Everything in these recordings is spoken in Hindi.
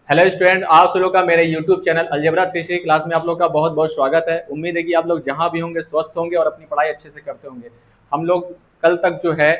हेलो स्टूडेंट, आप सब लोग का मेरे यूट्यूब चैनल अलजेब्रा 360 क्लास में आप लोग का बहुत बहुत स्वागत है। उम्मीद है कि आप लोग जहां भी होंगे स्वस्थ होंगे और अपनी पढ़ाई अच्छे से करते होंगे। हम लोग कल तक जो है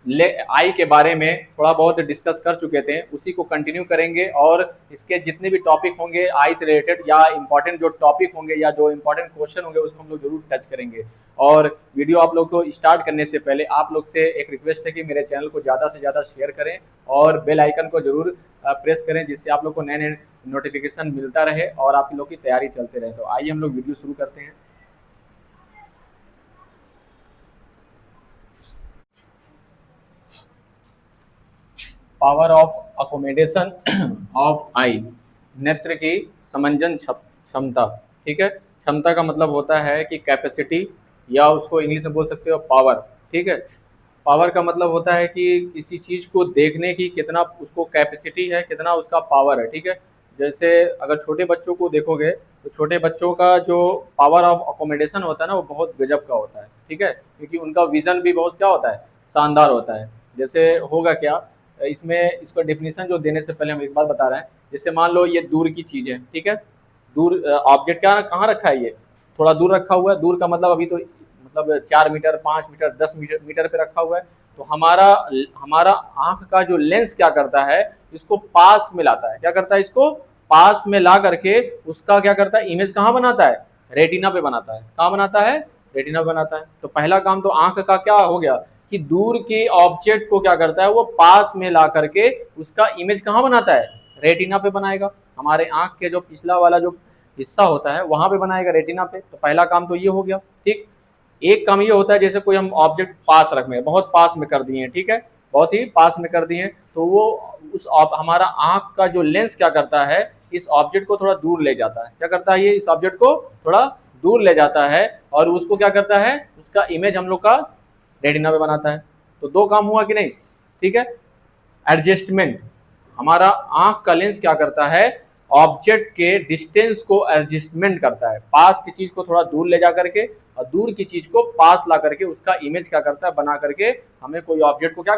ले आई के बारे में थोड़ा बहुत डिस्कस कर चुके थे, उसी को कंटिन्यू करेंगे और इसके जितने भी टॉपिक होंगे आई से रिलेटेड या इंपॉर्टेंट जो टॉपिक होंगे या जो इंपॉर्टेंट क्वेश्चन होंगे उसको हम लोग जरूर टच करेंगे। और वीडियो आप लोग को स्टार्ट करने से पहले आप लोग से एक रिक्वेस्ट है कि मेरे चैनल को ज़्यादा से ज़्यादा शेयर करें और बेल आइकन को जरूर प्रेस करें, जिससे आप लोग को नए नए नोटिफिकेशन मिलता रहे और आप लोग की तैयारी चलते रहे। तो आइए हम लोग वीडियो शुरू करते हैं। पावर ऑफ अकोमोडेशन ऑफ आई, नेत्र की समंजन क्षमता। ठीक है, क्षमता का मतलब होता है कि कैपेसिटी, या उसको इंग्लिश में बोल सकते हो पावर। ठीक है, पावर का मतलब होता है कि किसी चीज़ को देखने की कितना उसको कैपेसिटी है, कितना उसका पावर है। ठीक है, जैसे अगर छोटे बच्चों को देखोगे तो छोटे बच्चों का जो पावर ऑफ अकोमोडेशन होता है ना, वो बहुत गजब का होता है। ठीक है, क्योंकि उनका विजन भी बहुत क्या होता है, शानदार होता है। जैसे होगा क्या इसमें, इसका डेफिनेशन जो देने से पहले हम एक बात बता रहे हैं। जैसे मान लो ये दूर की चीज़ है। ठीक है, दूर ऑब्जेक्ट क्या कहाँ रखा है, ये थोड़ा दूर रखा हुआ है। दूर का मतलब अभी तो मतलब 4 मीटर 5 मीटर 10 मीटर पे रखा हुआ है। तो हमारा हमारा आंख का जो लेंस क्या करता है, इसको पास में लाता है। क्या करता है, इसको पास में ला करके उसका क्या करता है, इमेज कहाँ बनाता है, रेटिना पे बनाता है। कहाँ बनाता है, रेटिना पे बनाता है। तो पहला काम तो आंख का क्या हो गया कि दूर के ऑब्जेक्ट को क्या करता है, वो पास में ला करके उसका इमेज कहाँ बनाता है, रेटिना पे बनाएगा। हमारे आंख के जो पिछला वाला जो हिस्सा होता है वहां पे बनाएगा, रेटिना पे। तो पहला काम तो ये हो गया। ठीक, एक काम ये होता है जैसे कोई हम ऑब्जेक्ट पास रख में, बहुत पास में कर दिए हैं। ठीक है, बहुत ही पास में कर दिए हैं, तो वो उस हमारा आंख का जो लेंस क्या करता है, इस ऑब्जेक्ट को थोड़ा दूर ले जाता है। क्या करता है, ये इस ऑब्जेक्ट को थोड़ा दूर ले जाता है और उसको क्या करता है, उसका इमेज हम लोग का रेटिना पे बनाता है। तो दो काम हुआ कि नहीं। ठीक है, एडजस्टमेंट, हमारा आंख का लेंस क्या करता है, ऑब्जेक्ट के डिस्टेंस को एडजस्टमेंट करता है। पास की चीज को थोड़ा दूर ले जा करके और दूर की चीज को पास ला करके उसका इमेज क्या करता है, बना करके हमें कोई ऑब्जेक्ट को क्या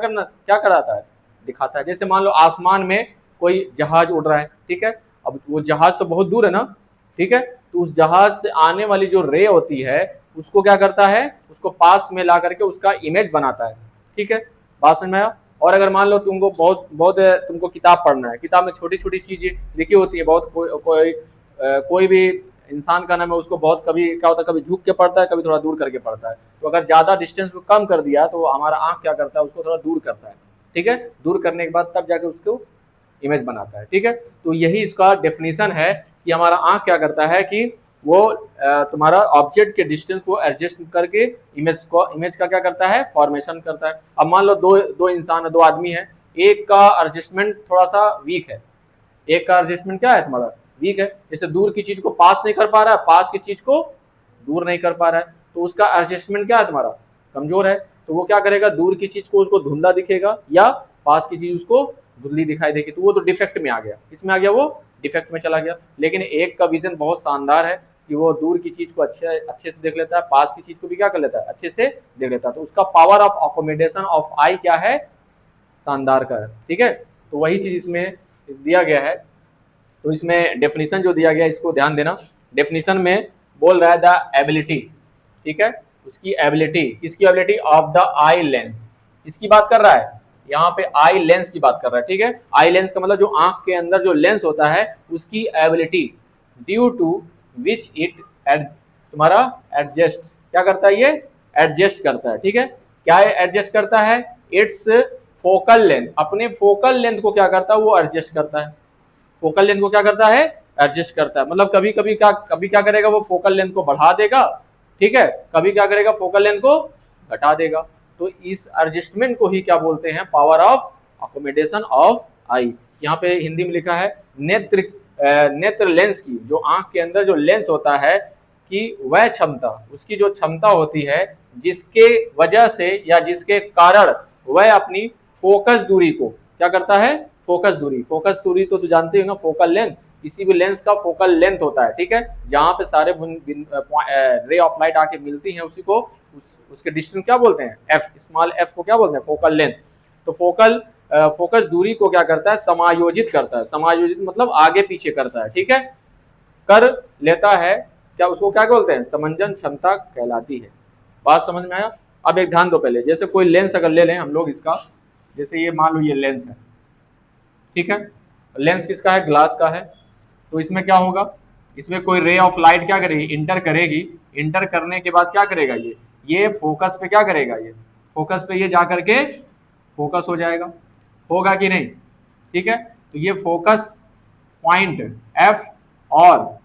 कराता है, दिखाता है। जैसे मान लो आसमान में कोई जहाज उड़ रहा है। ठीक है, अब वो जहाज तो बहुत दूर है ना। ठीक है, तो उस जहाज से आने वाली जो रे होती है उसको क्या करता है, उसको पास में ला करके उसका इमेज बनाता है। ठीक है, बात समझ में आया। और अगर मान लो तुमको बहुत बहुत तुमको किताब पढ़ना है, किताब में छोटी छोटी चीजें लिखी होती है, बहुत कोई भी इंसान का नाम है, उसको बहुत कभी क्या होता है, कभी झुक के पढ़ता है, कभी थोड़ा दूर करके पढ़ता है। तो अगर ज्यादा डिस्टेंस को कम कर दिया तो हमारा आंख क्या करता है, उसको थोड़ा दूर करता है। ठीक है, दूर करने के बाद तब जाके उसको इमेज बनाता है। ठीक है, तो यही इसका डेफिनेशन है कि हमारा आंख क्या करता है कि वो तुम्हारा ऑब्जेक्ट के डिस्टेंस को एडजस्ट करके इमेज का क्या करता है, फॉर्मेशन करता है। अब मान लो दो दो इंसान है, दो आदमी है, एक का एडजस्टमेंट थोड़ा सा वीक है, एक का एडजस्टमेंट क्या है तुम्हारा, वीक है। जैसे दूर की चीज को पास नहीं कर पा रहा है, पास की चीज को दूर नहीं कर पा रहा है, तो उसका एडजस्टमेंट क्या है, तुम्हारा कमजोर है। तो वो क्या करेगा, दूर की चीज को उसको धुंधला दिखेगा या पास की चीज उसको धुंधली दिखाई देगी। तो वो तो डिफेक्ट में आ गया, इसमें आ गया, वो डिफेक्ट में चला गया। लेकिन एक का विजन बहुत शानदार है कि वो दूर की चीज को अच्छे अच्छे से देख लेता है, पास की चीज को भी क्या कर लेता है, अच्छे से देख लेता है। तो उसका पावर ऑफ अकोमोडेशन ऑफ आई क्या है, शानदार का है। ठीक है, तो वही चीज इसमें दिया गया है। तो इसमें डेफिनेशन जो दिया गया है इसको ध्यान देना। डेफिनेशन में बोल रहा है द एबिलिटी। ठीक है, उसकी एबिलिटी, किसकी ability, of the eye lens. किसकी बात कर रहा है, यहाँ पे आई लेंस की बात कर रहा है। ठीक है, आई लेंस का मतलब जो आंख के अंदर जो लेंस होता है उसकी ability, due to which it तुम्हारा एडजस्ट, क्या करता है, ये एडजस्ट करता है। ठीक है, क्या एडजस्ट करता है, इट्स फोकल लेंथ, अपने फोकल लेंथ को क्या करता है, वो एडजस्ट करता है। फोकल लेंथ को क्या करता है, एडजस्ट करता है। मतलब कभी क्या करेगा, वो फोकल लेंथ को बढ़ा देगा। ठीक है, कभी क्या करेगा, फोकल लेंथ को घटा देगा। तो इस एडजस्टमेंट को ही क्या बोलते हैं, पावर ऑफ अकोमोडेशन ऑफ आई। यहाँ पे हिंदी में लिखा है नेत्र लेंस की, जो आंख के अंदर जो लेंस होता है कि वह क्षमता, उसकी जो क्षमता होती है जिसके वजह से या जिसके कारण वह अपनी फोकस दूरी को क्या करता है, फोकस दूरी तो जानते हो ना, फोकल लेंथ, किसी भी लेंस का फोकल लेंथ होता है। ठीक है, जहां पे सारे रे ऑफ लाइट आके मिलती हैं उसके डिस्टेंस क्या बोलते हैं, एफ, स्मॉल एफ को क्या बोलते हैं, फोकल लेंथ। तो फोकल फोकस दूरी को क्या करता है, समायोजित करता है। समायोजित मतलब आगे पीछे करता है, ठीक है, कर लेता है। क्या उसको क्या बोलते हैं, समंजन क्षमता कहलाती है। बात समझ में आया। अब एक ध्यान दो पहले, जैसे कोई लेंस अगर ले लें हम लोग इसका, जैसे ये मान लो ये लेंस है, ठीक है, लेंस किसका है, ग्लास का है। तो इसमें क्या होगा, इसमें कोई रे ऑफ लाइट क्या करेगी, इंटर करेगी। इंटर करने के बाद क्या करेगा, ये फोकस पे क्या करेगा, ये फोकस पे ये जा करके फोकस हो जाएगा, होगा कि नहीं, ठीक है। तो ये फोकस पॉइंट एफ और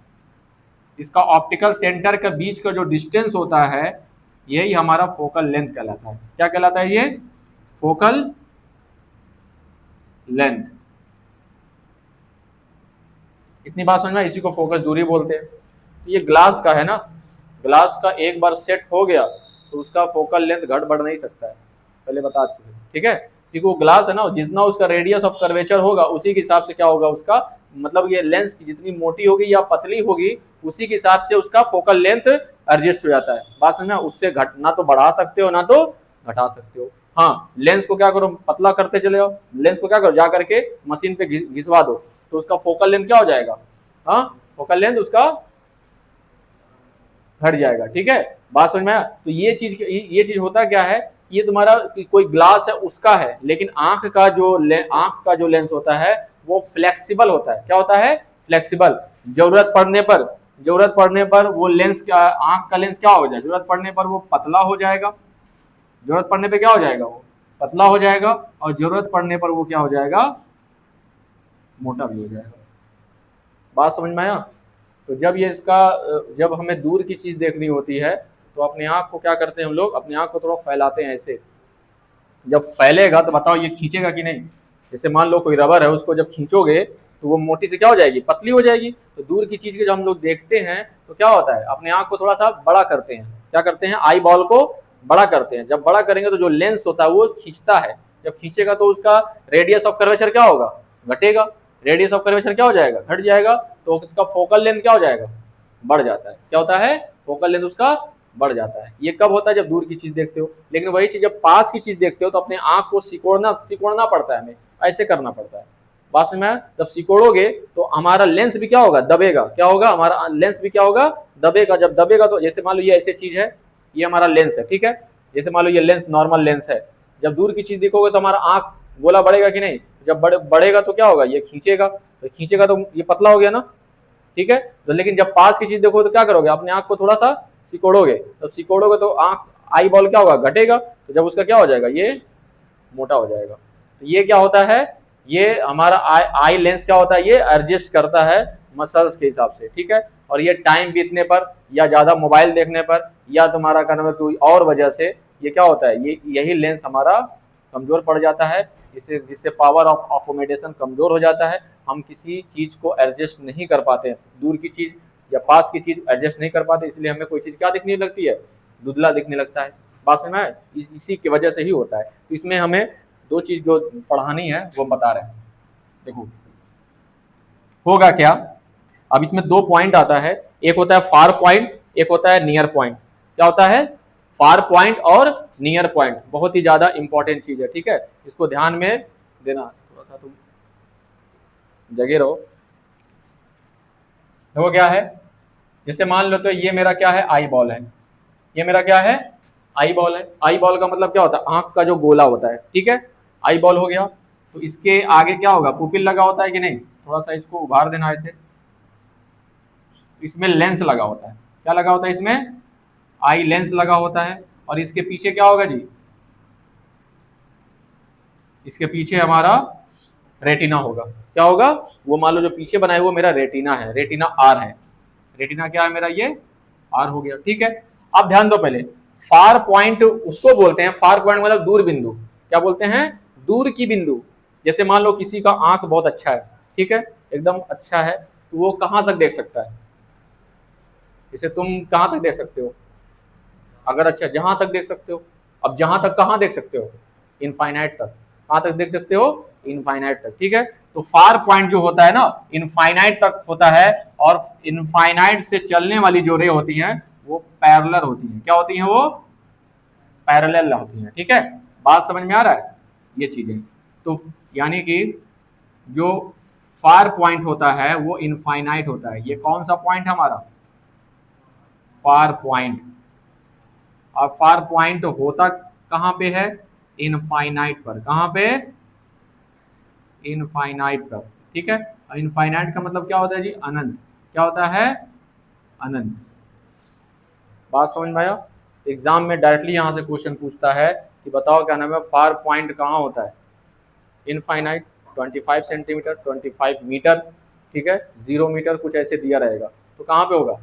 इसका ऑप्टिकल सेंटर के बीच का जो डिस्टेंस होता है, यही हमारा फोकल लेंथ कहलाता है। क्या कहलाता है, ये फोकल लेंथ। इतनी बात समझ में, इसी को फोकस दूरी बोलते हैं। ये ग्लास का है ना, ग्लास का एक बार सेट हो गया तो उसका फोकल लेंथ घट बढ़ नहीं सकता है, पहले बता चुके, ठीक है। क्योंकि वो ग्लास है ना, जितना उसका रेडियस ऑफ कर्वेचर होगा उसी के हिसाब से क्या होगा उसका, मतलब ये लेंस की जितनी मोटी होगी या पतली होगी उसी के हिसाब से उसका फोकल लेंथ एडजस्ट हो जाता है। बात समझना, उससे घट ना तो बढ़ा सकते हो ना तो घटा सकते हो। हाँ, लेंस को क्या करो, पतला करते चले जाओ, लेंस को क्या करो, जा करके मशीन पे घिसवा दो तो उसका फोकल लेंथ क्या हो जाएगा, हाँ, फोकल लेंथ उसका घट जाएगा, ठीक है। बात समझ में आया। तो ये चीज होता क्या है, ये तुम्हारा कोई ग्लास है उसका है, लेकिन आंख का जो लेंस होता है वो फ्लेक्सिबल होता है। क्या होता है, फ्लेक्सिबल। जरूरत पड़ने पर वो लेंस का, आंख का लेंस क्या हो जाएगा, जरूरत पड़ने पर वो पतला हो जाएगा, जरूरत पड़ने पे क्या हो जाएगा, वो पतला हो जाएगा, और जरूरत पड़ने पर वो क्या हो जाएगा, मोटा भी हो जाएगा। बात समझ में आया। तो जब हमें दूर की चीज देखनी होती है तो अपने आँख को क्या करते हैं हम लोग, अपने आँख को थोड़ा फैलाते हैं ऐसे। जब फैलेगा तो बताओ ये खींचेगा कि नहीं। जैसे मान लो कोई रबर है, उसको जब खींचोगे तो वो मोटी से क्या हो जाएगी, पतली हो जाएगी। तो दूर की चीज के जब हम लोग देखते हैं तो क्या होता है, अपने आँख को थोड़ा सा बड़ा करते हैं। क्या करते हैं, आई बॉल को बड़ा करते हैं। जब बड़ा करेंगे तो जो लेंस होता है वो खींचता है, जब खींचेगा तो उसका रेडियस ऑफ कर्वेचर क्या होगा, घटेगा। रेडियस ऑफ कर्वेचर क्या हो जाएगा, घट जाएगा। तो उसका फोकल लेंथ क्या हो जाएगा, बढ़ जाता है। क्या होता है, फोकल लेंथ उसका बढ़ जाता है। ये कब होता है, जब दूर की चीज देखते हो। लेकिन वही चीज जब पास की चीज देखते हो तो अपने आंख को सिकोड़ना पड़ता है, हमें ऐसे करना पड़ता है। बात में जब सिकोड़ोगे तो हमारा लेंस भी क्या होगा, दबेगा। क्या होगा, हमारा लेंस भी क्या होगा, दबेगा। जब दबेगा तो जैसे मान लो ये ऐसी चीज है, ये हमारा लेंस है, ठीक है। जैसे मान लो ये लेंस नॉर्मल लेंस है, जब दूर की चीज देखोगे तो हमारा आंख गोला बढ़ेगा कि नहीं। जब बढ़ेगा तो क्या होगा, ये खींचेगा, तो खींचेगा तो ये पतला हो गया ना, ठीक है। तो लेकिन जब पास की चीज देखोगे तो क्या करोगे, अपने आंख को थोड़ा सा सिकोड़ोगे। जब सिकोड़ोगे तो आंख, आई बॉल क्या होगा, घटेगा। तो जब उसका क्या हो जाएगा, ये मोटा हो जाएगा। तो ये क्या होता है, ये हमारा आई लेंस क्या होता है, ये एडजस्ट करता है मसल्स के हिसाब से, ठीक है। और ये टाइम बीतने पर या ज्यादा मोबाइल देखने पर या तुम्हारा क्या नाम है कोई और वजह से ये क्या होता है, ये यही लेंस हमारा कमजोर पड़ जाता है, जिससे पावर ऑफ अकोमोडेशन कमजोर हो जाता है। हम किसी चीज को एडजस्ट नहीं कर पाते हैं, दूर की चीज या पास की चीज एडजस्ट नहीं कर पाते, इसलिए हमें कोई चीज क्या दिखने लगती है, धुंधला दिखने लगता है। बात समझ में आए, इसी की वजह से ही होता है। तो इसमें हमें दो चीज जो पढ़ानी है वो बता रहे हैं। देखो होगा क्या, अब इसमें दो पॉइंट आता है, एक होता है फार पॉइंट, एक होता है नियर पॉइंट। क्या होता है, फार पॉइंट और नियर पॉइंट, बहुत ही ज्यादा इंपॉर्टेंट चीज है, ठीक है। इसको ध्यान में देना, थोड़ा सा तुम जगे रहो। वो क्या है, जैसे मान लो तो ये मेरा क्या है, आई बॉल है, ये मेरा क्या है, आई बॉल है। आई बॉल का मतलब क्या होता है, आंख का जो गोला होता है, ठीक है। आई बॉल हो गया, तो इसके आगे क्या होगा, पुपिल लगा होता है कि नहीं, थोड़ा सा इसको उभार देना ऐसे। इसमें लेंस लगा होता है, क्या लगा होता है इसमें, आई लेंस लगा होता है। और इसके पीछे क्या होगा जी, इसके पीछे हमारा रेटिना होगा। क्या होगा, वो मान लो जो पीछे बनाया वो मेरा रेटिना है, रेटिना आर है। रेटिना क्या है मेरा, ये आर हो गया, ठीक है। अब ध्यान दो पहले, फार पॉइंट उसको बोलते हैं, फार पॉइंट मतलब दूर बिंदु। क्या बोलते हैं, दूर की बिंदु। जैसे मान लो किसी का आंख बहुत अच्छा है, ठीक है, एकदम अच्छा है, तो वो कहां तक देख सकता है, जैसे तुम कहां तक देख सकते हो, अगर अच्छा जहां तक देख सकते हो। अब जहां तक कहां देख सकते हो, इनफाइनाइट तक। कहां तक देख सकते हो, इनफाइनाइट तक, ठीक है। तो फार पॉइंट जो होता है ना, इनफाइनाइट तक होता है, और इनफाइनाइट से चलने वाली जो रे होती हैं वो पैरेलल होती हैं। क्या होती हैं, वो पैरेलल होती हैं, ठीक है। बात समझ में आ रहा है, ये चीजें। तो यानी कि जो फार पॉइंट होता है वो इनफाइनाइट होता है। ये कौन सा पॉइंट हमारा? Far point. और फार पॉइंट होता कहाँ पे है? इनफाइनाइट पर। कहाँ पे? इनफाइनाइट पर, ठीक है। इनफाइनाइट का मतलब क्या होता है जी? अनंत। क्या होता है? अनंत। बात समझ में आया? एग्जाम में डायरेक्टली यहाँ से क्वेश्चन पूछता है कि बताओ क्या नाम है, फार पॉइंट कहाँ होता है? इनफाइनाइट। 25 सेंटीमीटर, 25 मीटर, ठीक है, 0 मीटर कुछ ऐसे दिया रहेगा, तो कहाँ पे होगा?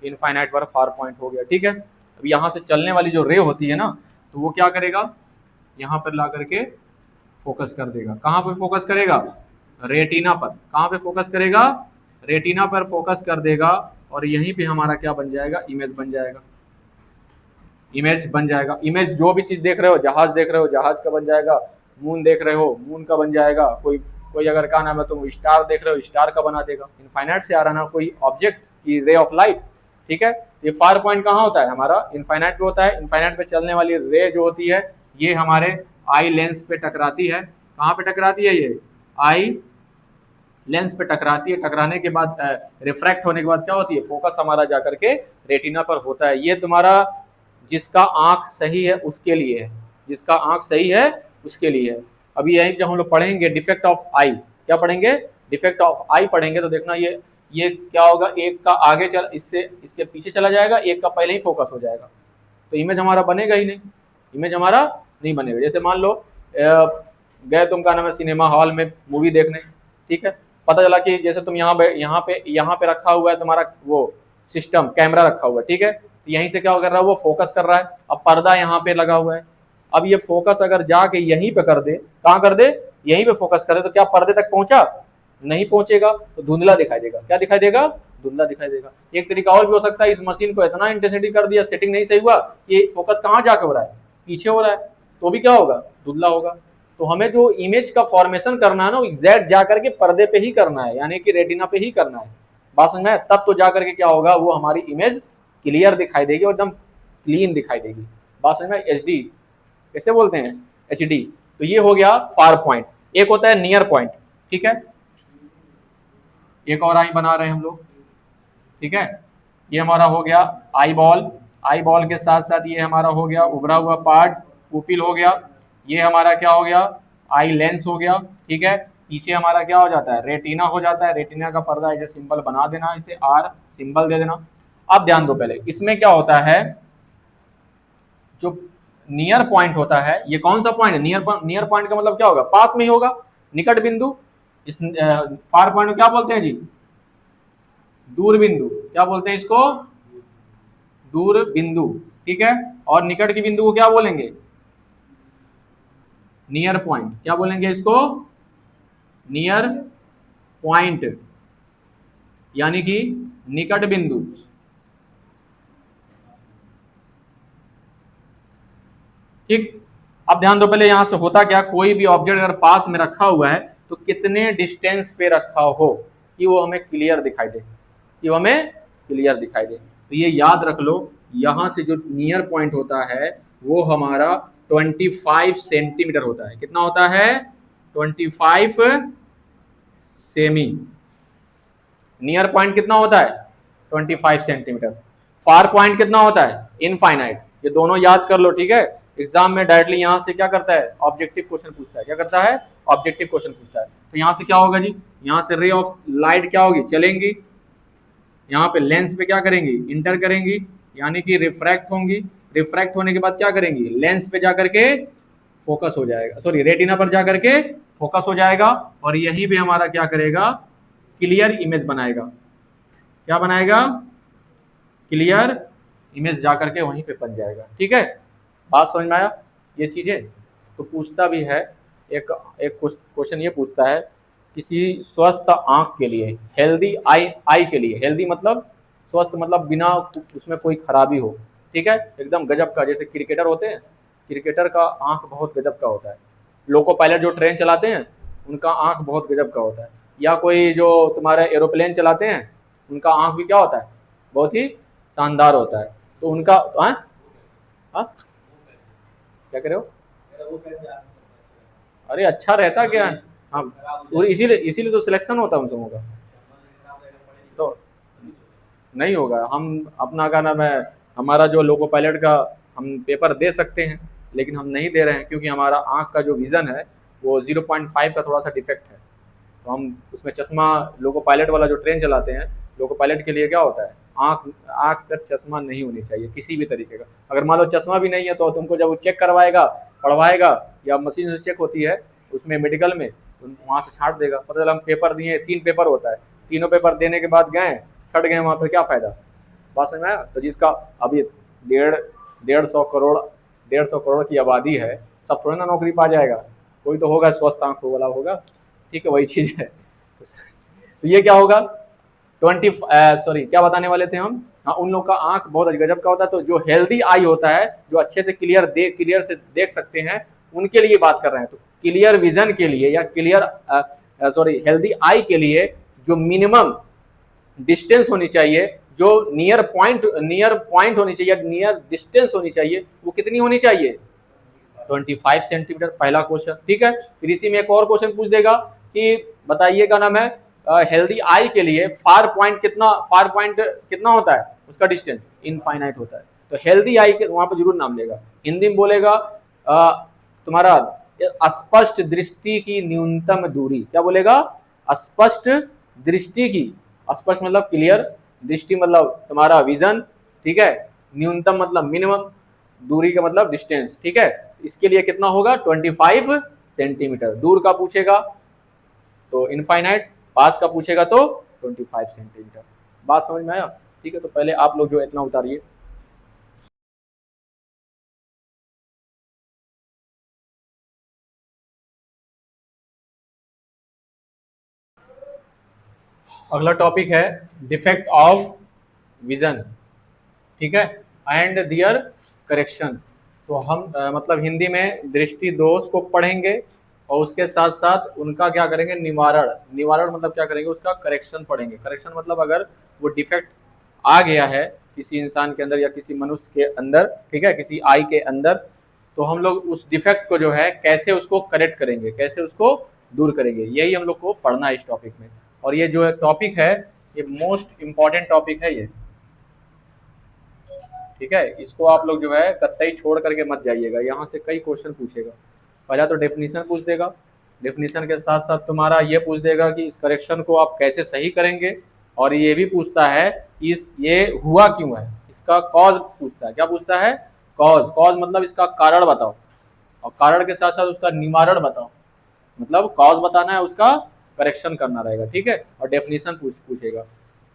इनफाइनाइट पर फार पॉइंट हो गया, ठीक है। अब यहाँ से चलने वाली जो रे होती है ना, तो वो क्या करेगा? यहाँ पर ला करके फोकस कर देगा। कहाँ पे फोकस करेगा? रेटिना पर। कहाँ पे फोकस करेगा? रेटिना पर फोकस कर देगा, और यहीं पे हमारा क्या बन जाएगा? इमेज बन जाएगा। इमेज बन जाएगा। इमेज जो भी चीज देख रहे हो, जहाज देख रहे हो, जहाज का बन जाएगा। मून देख रहे हो, मून का बन जाएगा। कोई कोई अगर क्या नाम है, तुम स्टार देख रहे हो, स्टार का बना देगा। इनफाइनाइट से आ रहा ना कोई ऑब्जेक्ट की रे ऑफ लाइट, ठीक है। ये फार पॉइंट कहाँ होता है? हमारा इनफाइनाइट पे होता है। इनफाइनाइट पे चलने वाली रे जो होती है, ये हमारे आई लेंस पे टकराती है। कहाँ पे टकराती है? ये आई लेंस पे टकराती है। टकराने के बाद रिफ्रैक्ट होने के बाद क्या होती है? फोकस हमारा जाकर के रेटिना पर होता है। ये तुम्हारा जिसका आंख सही है उसके लिए है, जिसका आंख सही है उसके लिए है। अभी यही जब हम लोग पढ़ेंगे डिफेक्ट ऑफ आई, क्या पढ़ेंगे? डिफेक्ट ऑफ आई पढ़ेंगे, तो देखना ये क्या होगा? एक का आगे चल, इससे इसके पीछे चला जाएगा, एक का पहले ही फोकस हो जाएगा, तो इमेज हमारा बनेगा ही नहीं। इमेज हमारा नहीं बनेगा। जैसे मान लो गए तुम का नाम है सिनेमा हॉल में मूवी देखने, ठीक है। पता चला कि जैसे तुम यहाँ पे रखा हुआ है तुम्हारा वो सिस्टम, कैमरा रखा हुआ है, ठीक है। तो यहीं से क्या कर रहा है? वो फोकस कर रहा है। अब पर्दा यहाँ पे लगा हुआ है। अब ये फोकस अगर जाके यहीं पे कर दे, कहाँ कर दे? यहीं पे फोकस कर दे, तो क्या पर्दे तक पहुंचा? नहीं पहुंचेगा, तो धुंधला दिखाई देगा। क्या दिखाई देगा? धुंधला दिखाई देगा। एक तरीका और भी हो सकता है, इस मशीन को इतना इंटेंसिटी कर दिया, सेटिंग नहीं सही हुआ, ये फोकस कहाँ जाके हो रहा है? पीछे हो रहा है, तो भी क्या होगा? धुंधला होगा। तो हमें जो इमेज का फॉर्मेशन करना है ना, वो एग्जैक्ट जाकर के पर्दे पे ही करना है, यानी कि रेटिना पे ही करना है। बात समझ में? तब तो जाकर के क्या होगा? वो हमारी इमेज क्लियर दिखाई देगी और एकदम क्लीन दिखाई देगी। बात समझ में? एचडी कैसे बोलते हैं? एचडी। तो ये हो गया फार पॉइंट। एक होता है नियर पॉइंट, ठीक है। एक और आई बना रहे हैं हम लोग, ठीक है। ये हमारा हो गया आई बॉल। आई बॉल के साथ साथ ये हमारा हो गया उभरा हुआ पार्ट, पुपिल हो गया। ये हमारा क्या हो गया? आई लेंस हो गया, ठीक है। पीछे हमारा क्या हो जाता है? रेटिना हो जाता है। रेटिना का पर्दा ऐसे सिंबल बना देना, इसे आर सिंबल दे देना। अब ध्यान दो, पहले इसमें क्या होता है? जो नियर पॉइंट होता है, ये कौन सा पॉइंट है? नियर पॉइंट का मतलब क्या होगा? पास में ही होगा, निकट बिंदु। इस फार पॉइंट को क्या बोलते हैं जी? दूर बिंदु। क्या बोलते हैं इसको? दूर बिंदु, ठीक है। और निकट की बिंदु को क्या बोलेंगे? Near point. क्या बोलेंगे इसको? नियर पॉइंट, यानी कि निकट बिंदु। ठीक। अब ध्यान दो, पहले यहां से होता क्या? कोई भी ऑब्जेक्ट अगर पास में रखा हुआ है, तो कितने डिस्टेंस पे रखा हो कि वो हमें क्लियर दिखाई दे, कि वो हमें क्लियर दिखाई दे। तो ये याद रख लो, यहां से जो नियर पॉइंट होता है वो हमारा 25 सेंटीमीटर होता है। कितना होता है? 25 सेमी। नियर पॉइंट कितना होता है? 25 सेंटीमीटर। फार पॉइंट कितना होता है? इनफाइनाइट। ये दोनों याद कर लो, ठीक है। एग्जाम में डायरेक्टली यहां से क्या करता है? ऑब्जेक्टिव क्वेश्चन पूछता है। क्या करता है? ऑब्जेक्टिव क्वेश्चन पूछता है। तो यहां से क्या होगा जी? यहां से रे ऑफ लाइट क्या होगी? चलेंगी, यहाँ पे लेंस पे क्या करेंगी? इंटर करेंगी, यानी कि रिफ्रैक्ट होंगी। रिफ्रैक्ट होने के बाद क्या करेंगी? लेंस पे जाकर के फोकस हो जाएगा, सॉरी रेटिना पर जाकर के फोकस हो जाएगा, और यहीं पे हमारा क्या करेगा? क्लियर इमेज बनाएगा। क्या बनाएगा? क्लियर इमेज जाकर के वहीं पे बन जाएगा, ठीक है। बात समझ में आया? ये चीजें तो पूछता भी है। एक एक क्वेश्चन ये पूछता है, किसी स्वस्थ आंख के लिए, हेल्दी आई के लिए, हेल्दी मतलब स्वस्थ मतलब बिना उसमें कोई खराबी हो, ठीक है, एकदम गजब का। जैसे क्रिकेटर होते हैं, क्रिकेटर का आंख बहुत गजब का होता है। लोको पायलट जो ट्रेन चलाते हैं, उनका आंख बहुत गजब का होता है। या कोई जो तुम्हारे एरोप्लेन चलाते हैं, उनका आंख भी क्या होता है? बहुत ही शानदार होता है। तो उनका क्या कर रहे हो? अरे अच्छा रहता क्या है। हाँ, और इसीलिए इसीलिए तो सिलेक्शन होता है उन सबों का। तो नहीं होगा, हम अपना क्या नाम है, हमारा जो लोको पायलट का हम पेपर दे सकते हैं, लेकिन हम नहीं दे रहे हैं क्योंकि हमारा आँख का जो विज़न है वो 0.5 का थोड़ा सा डिफेक्ट है। तो हम उसमें चश्मा, लोको पायलट वाला जो ट्रेन चलाते हैं, लोको पायलट के लिए क्या होता है, आँख आँख पर चश्मा नहीं होनी चाहिए किसी भी तरीके का। अगर मान लो चश्मा भी नहीं है तो तुमको जब वो चेक करवाएगा, पढ़वाएगा, या मशीन से चेक होती है उसमें मेडिकल में, तो वहाँ से छाँट देगा। पता चला हम पेपर दिए, 3 पेपर होता है, तीनों पेपर देने के बाद गए, छट गए वहाँ पे, क्या फ़ायदा। बात समझ में आया। तो जिसका अभी डेढ़ 150 करोड़ की आबादी है, सब थोड़ा ना नौकरी पा जाएगा, कोई तो होगा स्वस्थ आंखों वाला होगा। ठीक है, वही चीज़ है। तो ये क्या होगा, 20 सॉरी क्या बताने वाले थे हम, हाँ, उन लोग का आंख बहुत गजब का होता है। तो जो हेल्दी आई होता है, जो अच्छे से क्लियर से देख सकते हैं, उनके लिए बात कर रहे हैं। तो क्लियर विजन के लिए या हेल्दी आई के लिए जो मिनिमम डिस्टेंस होनी चाहिए, जो नियर पॉइंट होनी चाहिए, नियर डिस्टेंस होनी चाहिए, वो कितनी होनी चाहिए, 25 सेंटीमीटर। पहला क्वेश्चन, ठीक है। फिर इसी में एक और क्वेश्चन पूछ देगा कि बताइए का नाम है, हेल्दी आई के लिए फार पॉइंट कितना होता है, उसका डिस्टेंस इनफाइनाइट होता है। तो हेल्दी आई के वहां पर जरूर नाम लेगा। हिंदी में बोलेगा तुम्हारा स्पष्ट दृष्टि की न्यूनतम दूरी, क्या बोलेगा, स्पष्ट दृष्टि की, स्पष्ट मतलब क्लियर, दृष्टि मतलब तुम्हारा विजन, ठीक है, न्यूनतम मतलब मिनिमम, दूरी का मतलब डिस्टेंस, ठीक है। इसके लिए कितना होगा, 25 सेंटीमीटर। दूर का पूछेगा तो इनफाइनाइट, पास का पूछेगा तो 25 सेंटीमीटर। बात समझ में आया। ठीक है, तो पहले आप लोग जो इतना उतारिए। अगला टॉपिक है डिफेक्ट ऑफ विजन, ठीक है, एंड दियर करेक्शन। तो हम मतलब हिंदी में दृष्टि दोष को पढ़ेंगे और उसके साथ साथ उनका क्या करेंगे, निवारण मतलब क्या करेंगे, उसका करेक्शन पढ़ेंगे। करेक्शन मतलब अगर वो डिफेक्ट आ गया है किसी इंसान के अंदर या किसी मनुष्य के अंदर, ठीक है, किसी आई के अंदर, तो हम लोग उस डिफेक्ट को जो है कैसे उसको करेक्ट करेंगे, कैसे उसको दूर करेंगे, यही हम लोग को पढ़ना है इस टॉपिक में। और ये जो टॉपिक है ये मोस्ट इम्पॉर्टेंट टॉपिक है ये, ठीक है। इसको आप लोग जो है कतई छोड़ करके मत जाइएगा, यहाँ से कई क्वेश्चन पूछेगा। पहला तो डेफिनेशन पूछ देगा, डेफिनेशन के साथ साथ तुम्हारा ये पूछ देगा कि इस करेक्शन को आप कैसे सही करेंगे, और ये भी पूछता है ये हुआ क्यों है, इसका कॉज पूछता है। क्या पूछता है, कॉज मतलब इसका कारण बताओ, और कारण के साथ साथ उसका निवारण बताओ, मतलब कॉज बताना है, उसका करेक्शन करना रहेगा, ठीक है। और डेफिनेशन पूछेगा।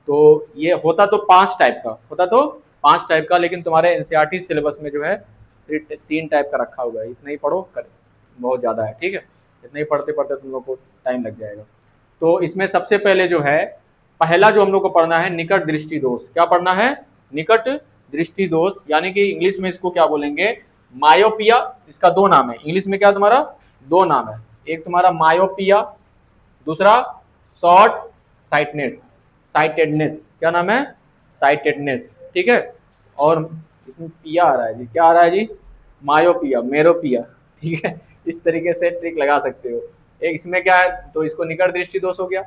तो ये होता तो 5 टाइप का, लेकिन तुम्हारे एनसीईआरटी सिलेबस में जो है 3 टाइप का रखा हुआ है। इतना ही पढ़ो, कर बहुत ज़्यादा है, ठीक है। इतना ही पढ़ते पढ़ते तुम लोग को टाइम लग जाएगा। तो इसमें सबसे पहले जो है, पहला जो हम लोग को पढ़ना है, निकट दृष्टि दोष। क्या पढ़ना है, निकट दृष्टि दोष, यानी कि इंग्लिश में इसको क्या बोलेंगे, मायोपिया। इसका 2 नाम है, इंग्लिश में क्या तुम्हारा 2 नाम है, एक तुम्हारा मायोपिया, दूसरा शॉर्ट साइटेडनेस। क्या नाम है, साइटेडनेस, ठीक है। और इसमें पिया आ रहा है जी, क्या आ रहा है जी, मायोपिया, मेरोपिया, ठीक है। इस तरीके से ट्रिक लगा सकते हो। एक इसमें क्या है, तो इसको निकट दृष्टि दोष हो गया।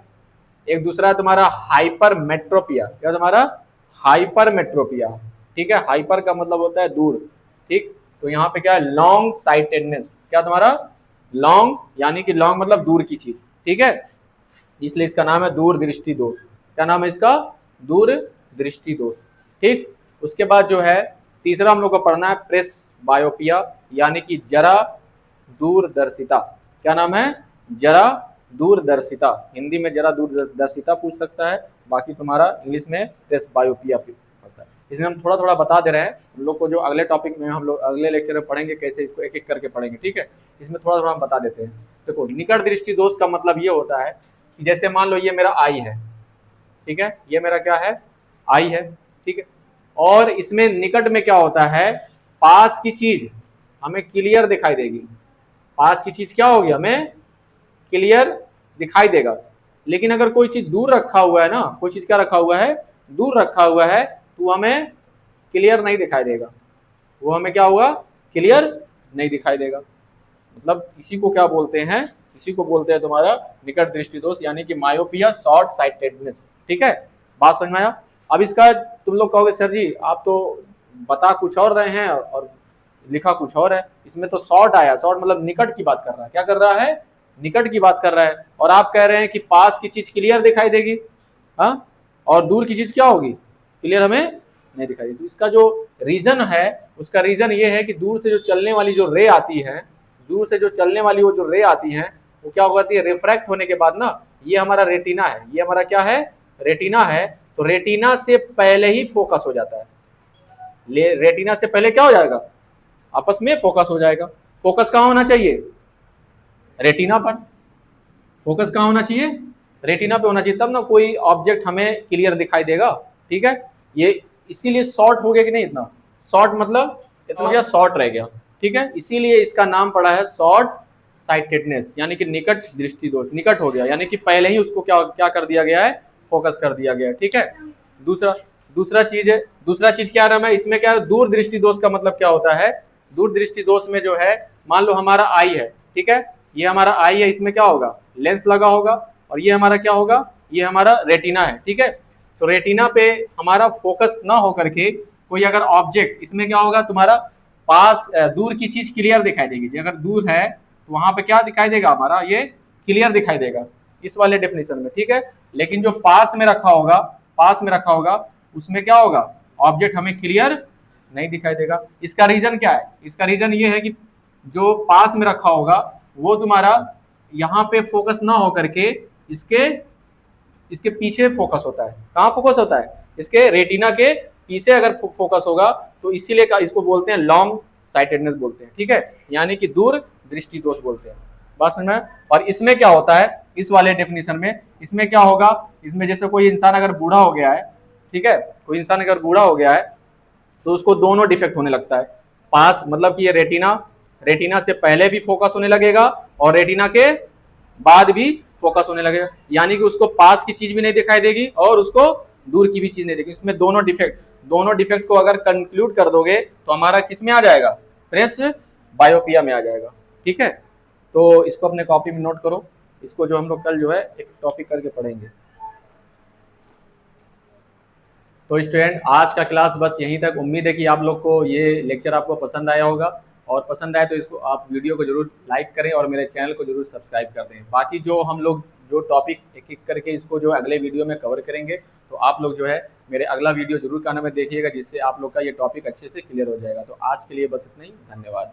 एक दूसरा तुम्हारा हाइपरमेट्रोपिया, क्या तुम्हारा हाइपरमेट्रोपिया, ठीक है। हाइपर का मतलब होता है दूर, ठीक। तो यहाँ पे क्या है, लॉन्ग साइटेडनेस, क्या तुम्हारा लॉन्ग, यानी कि लॉन्ग मतलब दूर की चीज, ठीक है, इसलिए इसका नाम है दूर दृष्टि दोष। क्या नाम है इसका, दूर दृष्टि दोष, ठीक। उसके बाद जो है तीसरा हम लोग को पढ़ना है प्रेस बायोपिया, यानी कि जरा दूरदर्शिता। क्या नाम है, जरा दूरदर्शिता। हिंदी में जरा दूरदर्शिता पूछ सकता है, बाकी तुम्हारा इंग्लिश में प्रेस बायोपिया पड़ता है। इसमें हम थोड़ा थोड़ा बता दे रहे हैं, हम लोग को जो अगले टॉपिक में हम लोग अगले लेक्चर में पढ़ेंगे कैसे इसको एक एक करके पढ़ेंगे, ठीक है। इसमें थोड़ा थोड़ा हम बता देते हैं। देखो, निकट दृष्टि दोष का मतलब ये होता है कि जैसे मान लो ये मेरा आई है, ठीक है, ये मेरा क्या है, आई है, ठीक है। और इसमें निकट में क्या होता है, पास की चीज हमें क्लियर दिखाई देगी, पास की चीज क्या होगी, हमें क्लियर दिखाई देगा। लेकिन अगर कोई चीज दूर रखा हुआ है ना, कोई चीज क्या रखा हुआ है, दूर रखा हुआ है, तो हमें क्लियर नहीं दिखाई देगा, वो हमें क्या होगा, क्लियर नहीं दिखाई देगा। मतलब इसी को क्या बोलते हैं, इसी को बोलते हैं तुम्हारा निकट दृष्टि दोष, यानी कि मायोपिया, शॉर्ट साइटेडनेस। ठीक है, बात समझ में आया। अब इसका तुम लोग कहोगे सर जी आप तो बता कुछ और रहे हैं और लिखा कुछ और है, इसमें तो शॉर्ट आया, शॉर्ट मतलब निकट की बात कर रहा है, क्या कर रहा है, निकट की बात कर रहा है, और आप कह रहे हैं कि पास की चीज क्लियर दिखाई देगी, हाँ, और दूर की चीज क्या होगी, क्लियर हमें नहीं दिखाई देगी। तो इसका जो रीजन है, उसका रीजन ये है कि दूर से जो चलने वाली जो रे आती है, दूर से जो चलने वाली वो जो रे आती है, वो क्या होती है, रिफ्रैक्ट होने के बाद ना, ये हमारा रेटिना है, ये हमारा क्या है, रेटिना है, तो रेटिना से पहले ही फोकस हो जाता है, रेटिना से पहले क्या हो जाएगा, आपस में फोकस हो जाएगा। फोकस कहाँ होना चाहिए, रेटिना पर, फोकस कहाँ होना चाहिए, रेटिना पे होना चाहिए, तब ना कोई ऑब्जेक्ट हमें क्लियर दिखाई देगा। ठीक है, ये इसीलिए शॉर्ट हो गया कि नहीं, इतना शॉर्ट मतलब इतना क्या शॉर्ट रह गया। ठीक है, इसीलिए इसका नाम पड़ा है शॉर्ट साइटेडनेस, यानी कि निकट दृष्टि दोष, निकट हो गया, यानी कि पहले ही उसको क्या क्या कर दिया गया है, फोकस कर दिया गया है। ठीक है, दूसरा चीज क्या रहा है, इसमें क्या है, दूर दृष्टि दोष का मतलब क्या होता है, दूर दृष्टि दोष में जो है, मान लो हमारा आई है, ठीक है, ये हमारा आई है, इसमें क्या होगा, लेंस लगा होगा, और ये हमारा क्या होगा, ये हमारा रेटिना है। ठीक है, तो रेटिना पे हमारा फोकस ना होकर के कोई अगर ऑब्जेक्ट, इसमें क्या होगा, तुम्हारा पास दूर की चीज क्लियर दिखाई देगी, अगर दूर है तो वहां पे क्या दिखाई देगा, हमारा ये क्लियर दिखाई देगा इस वाले डेफिनेशन में। ठीक है, लेकिन जो पास में रखा होगा उसमें क्या होगा, ऑब्जेक्ट हमें क्लियर नहीं दिखाई देगा। इसका रीजन क्या है, इसका रीजन ये है कि जो पास में रखा होगा वो तुम्हारा यहाँ पे फोकस ना होकर के इसके पीछे फोकस होता है, कहाँ फोकस होता है, इसके रेटिना के पीछे अगर फोकस होगा, तो इसीलिए इसको बोलते हैं लॉन्ग साइटेडनेस बोलते हैं। ठीक है, यानी कि दूर दृष्टि दोष बोलते हैं, बात समझ में। और इसमें क्या होता है, इस वाले डेफिनेशन में इसमें क्या होगा, इसमें जैसे कोई इंसान अगर बूढ़ा हो गया है, ठीक है, कोई इंसान अगर बूढ़ा हो गया है तो उसको दोनों डिफेक्ट होने लगता है, पास मतलब कि ये रेटिना से पहले भी फोकस होने लगेगा और रेटिना के बाद भी फोकस होने लगेगा, यानी कि उसको पास की चीज भी नहीं दिखाई देगी और उसको दूर की भी चीज नहीं देगी। इसमें दोनों डिफेक्ट को अगर कंक्लूड कर दोगे तो हमारा किस में आ जाएगा, प्रेस बायोपिया में आ जाएगा। ठीक है, तो इसको अपने कॉपी में नोट करो, इसको जो हम लोग कल जो है एक टॉपिक करके पढ़ेंगे। तो स्टूडेंट आज का क्लास बस यहीं तक, उम्मीद है कि आप लोग को ये लेक्चर आपको पसंद आया होगा, और पसंद आए तो इसको आप वीडियो को जरूर लाइक करें और मेरे चैनल को जरूर सब्सक्राइब कर दें। बाकी जो हम लोग जो टॉपिक एक एक करके इसको जो अगले वीडियो में कवर करेंगे, तो आप लोग जो है मेरे अगला वीडियो जरूर कान में देखिएगा, जिससे आप लोग का ये टॉपिक अच्छे से क्लियर हो जाएगा। तो आज के लिए बस इतना ही, धन्यवाद।